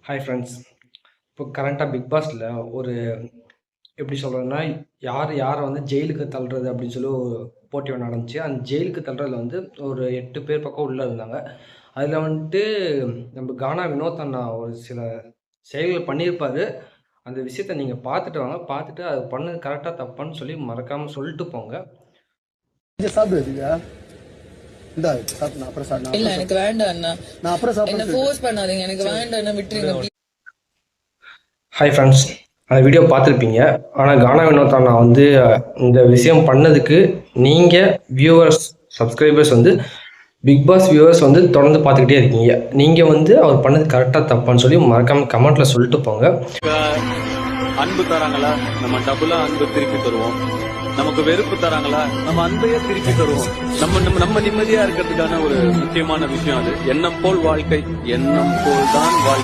Hi friends. இப்போ கரண்ட்டாக big பாஸில் ஒரு எப்படி சொல்கிறதுன்னா, யார் யாரை வந்து ஜெயிலுக்கு தள்ளுறது அப்படின்னு சொல்லி ஒரு போட்டி ஒன்று நடந்துச்சு. அந்த ஜெயிலுக்கு தள்ளுறதுல வந்து ஒரு 8 பேர் பக்கம் உள்ளே இருந்தாங்க. அதில் வந்துட்டு நம்ம கானா வினோத் அண்ணா ஒரு சில செயல்கள் பண்ணியிருப்பாரு. அந்த விஷயத்த நீங்கள் பார்த்துட்டு வாங்க. பார்த்துட்டு அது பண்ணது கரெக்டாக தப்பான்னு சொல்லி மறக்காமல் சொல்லிட்டு போங்க. இல்ல எனக்கு வேண்டாம் அண்ணா. நான் அப்புறம் என்ன ஃபோர்ஸ் பண்ணாதீங்க. எனக்கு வேண்டாம் அண்ணா, விட்டுருங்க. ஹாய் ஃப்ரெண்ட்ஸ், அந்த வீடியோ பார்த்துருப்பீங்க. ஆனால் கானா வினோத் அண்ணா வந்து இந்த விஷயம் பண்ணதுக்கு நீங்கள் வியூவர்ஸ் சப்ஸ்கிரைபர்ஸ் வந்து பிக் பாஸ் வியூவர்ஸ் வந்து தொடர்ந்து பார்த்துக்கிட்டே இருக்கீங்க. நீங்கள் வந்து அவர் பண்ணது கரெக்டாக தப்பான்னு சொல்லி மறக்காமல் கமெண்ட்டில் சொல்லிட்டு போங்க. அன்பு தராங்களா, நம்ம டபுளா அன்பு திருப்பி தருவோம். நமக்கு வெறுப்பு தராங்களா, நம்ம அன்பையே திருப்பி தருவோம். நம்ம நிம்மதியா இருக்கிறதுக்கான ஒரு முக்கியமான விஷயம் அது. எண்ணம் போல் வாழ்க்கை, எண்ணம் போல் தான் வாழ்க்கை.